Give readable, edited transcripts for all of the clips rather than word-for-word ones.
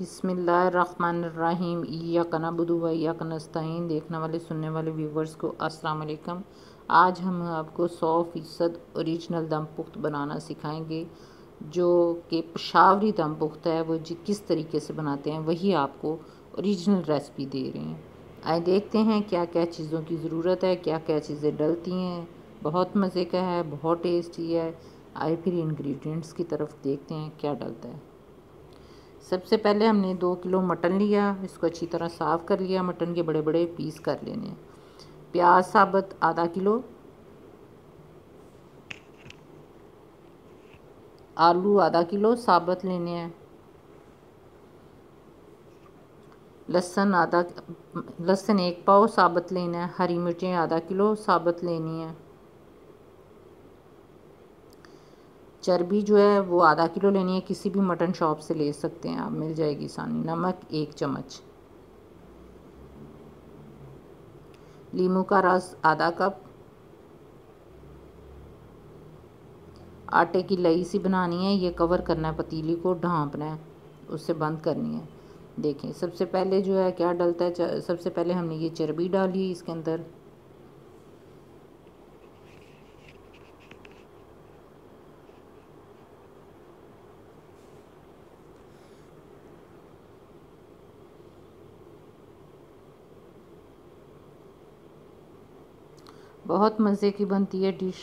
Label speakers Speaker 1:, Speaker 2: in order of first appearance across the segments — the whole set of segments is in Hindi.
Speaker 1: बिस्मिल्लाहिर्रहमानिर्रहीम इय्याका नअबुदु व इय्याका नस्तईन। देखने वाले सुनने वाले व्यूवर्स को अस्सलाम वालेकुम। आज हम आपको 100% ओरिजिनल दम पुख्त बनाना सिखाएंगे। जो कि पेशावरी दम पुख्त है वो जी किस तरीके से बनाते हैं वही आपको ओरिजिनल रेसिपी दे रहे हैं। आइए देखते हैं क्या क्या चीज़ों की ज़रूरत है, क्या क्या चीज़ें डलती हैं। बहुत मज़े का है, बहुत टेस्टी है। आइए फिर इंग्रेडिएंट्स की तरफ देखते हैं क्या डलता है। सबसे पहले हमने 2 किलो मटन लिया, इसको अच्छी तरह साफ़ कर लिया। मटन के बड़े बड़े पीस कर लेने हैं। प्याज साबुत आधा किलो, आलू आधा किलो साबुत लेने हैं। लहसुन 1 पाव साबुत लेना है। हरी मिर्चें आधा किलो साबुत लेनी है। चर्बी जो है वो आधा किलो लेनी है, किसी भी मटन शॉप से ले सकते हैं आप, मिल जाएगी आसानी। नमक 1 चम्मच, लीमू का रस आधा कप, आटे की लई सी बनानी है। ये कवर करना है, पतीली को ढांपना है, उससे बंद करनी है। देखें सबसे पहले जो है क्या डलता है। सबसे पहले हमने ये चर्बी डाली इसके अंदर। बहुत मज़े की बनती है डिश।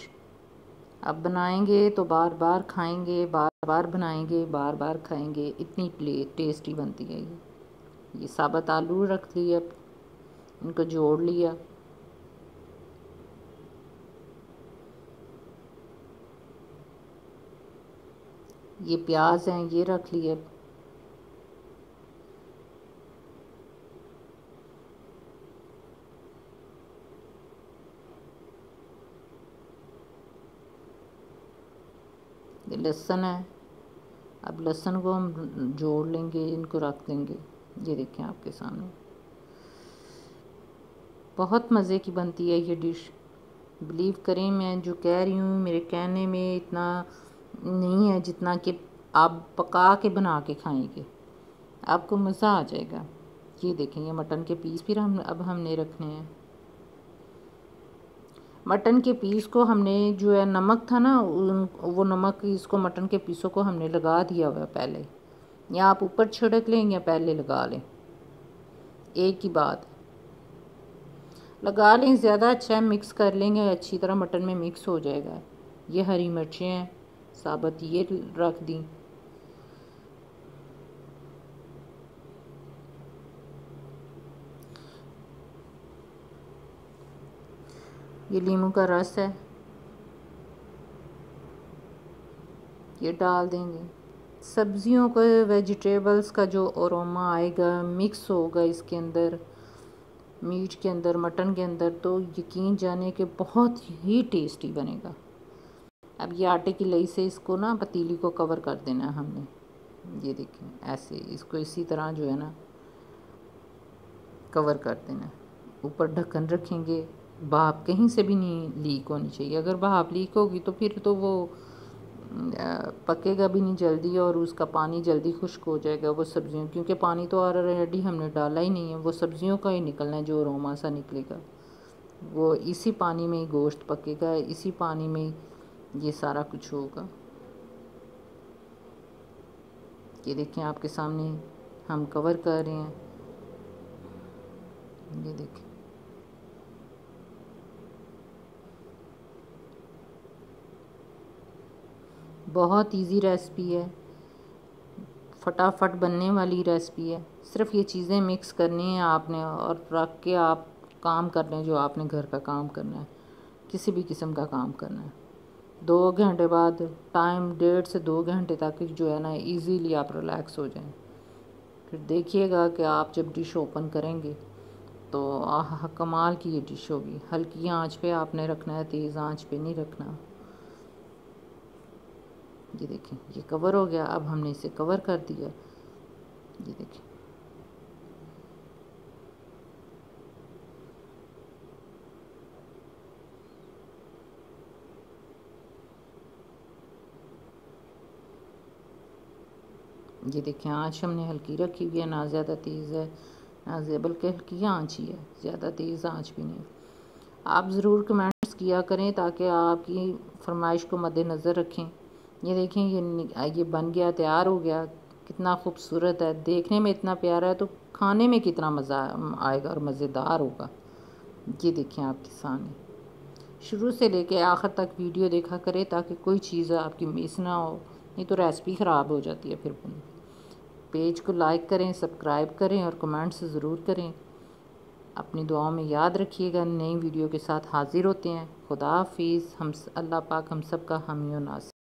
Speaker 1: अब बनाएंगे तो बार बार खाएंगे, बार बार बनाएंगे, बार बार खाएंगे, इतनी टेस्टी बनती है ये साबुत आलू रख लिए, अब इनको जोड़ लिया। ये प्याज हैं ये रख लिए। ये लहसुन है, अब लहसुन को हम जोड़ लेंगे, इनको रख देंगे। ये देखें आपके सामने बहुत मज़े की बनती है ये डिश। बिलीव करें, मैं जो कह रही हूँ मेरे कहने में इतना नहीं है जितना कि आप पका के बना के खाएंगे, आपको मज़ा आ जाएगा। ये देखें ये मटन के पीस फिर अब हमने रखने हैं। मटन के पीस को हमने जो है नमक था ना, वो नमक इसको मटन के पीसों को हमने लगा दिया हुआ पहले, या आप ऊपर छिड़क लें या पहले लगा लें, एक ही बात। लगा लें ज़्यादा अच्छा है, मिक्स कर लेंगे अच्छी तरह, मटन में मिक्स हो जाएगा। ये हरी मिर्चें हैं साबुत, ये रख दी। ये लीमू का रस है, ये डाल देंगे। सब्जियों का, वेजिटेबल्स का जो अरोमा आएगा, मिक्स होगा इसके अंदर, मीट के अंदर, मटन के अंदर, तो यकीन जाने कि बहुत ही टेस्टी बनेगा। अब ये आटे की लई से इसको ना पतीली को कवर कर देना है हमने। ये देखें ऐसे इसको इसी तरह जो है ना कवर कर देना है। ऊपर ढक्कन रखेंगे, भाप कहीं से भी नहीं लीक होनी चाहिए। अगर भाप लीक होगी तो फिर तो वो पकेगा भी नहीं जल्दी, और उसका पानी जल्दी खुश्क हो जाएगा वो सब्जियों, क्योंकि पानी तो ऑलरेडी हमने डाला ही नहीं है, वो सब्जियों का ही निकलना है। जो अरोमा सा निकलेगा वो इसी पानी में ही गोश्त पकेगा, इसी पानी में ही ये सारा कुछ होगा। ये देखें आपके सामने हम कवर कर रहे हैं। ये देखें बहुत इजी रेसिपी है, फटाफट बनने वाली रेसिपी है। सिर्फ ये चीज़ें मिक्स करनी है आपने और रख के आप काम कर लें, जो आपने घर का काम करना है, किसी भी किस्म का काम करना है। 2 घंटे बाद टाइम, 1.5 से 2 घंटे तक जो है ना इजीली आप रिलैक्स हो जाएं। फिर देखिएगा कि आप जब डिश ओपन करेंगे तो आह कमाल की ये डिश होगी। हल्की आंच पे आपने रखना है, तेज़ आंच पे नहीं रखना। ये देखें ये कवर हो गया, अब हमने इसे कवर कर दिया। ये देखें ये देखें आँच हमने हल्की रखी हुई है, ना ज़्यादा तेज़ है ना बल्कि हल्की आँच ही है, ज़्यादा तेज़ आँच भी नहीं। आप ज़रूर कमेंट्स किया करें ताकि आपकी फरमाइश को मद्देनज़र रखें। ये देखें ये बन गया, तैयार हो गया, कितना खूबसूरत है, देखने में इतना प्यारा है तो खाने में कितना मज़ा आएगा और मज़ेदार होगा। ये देखें आपके सामने, शुरू से लेके आखिर तक वीडियो देखा करें ताकि कोई चीज़ आपकी मिस ना हो, नहीं तो रेसिपी ख़राब हो जाती है फिर। पेज को लाइक करें, सब्सक्राइब करें और कमेंट्स ज़रूर करें। अपनी दुआओं में याद रखिएगा। नई वीडियो के साथ हाज़िर होते हैं। खुदा हाफिज़। अल्लाह पाक हम सब का हामी और नासिर।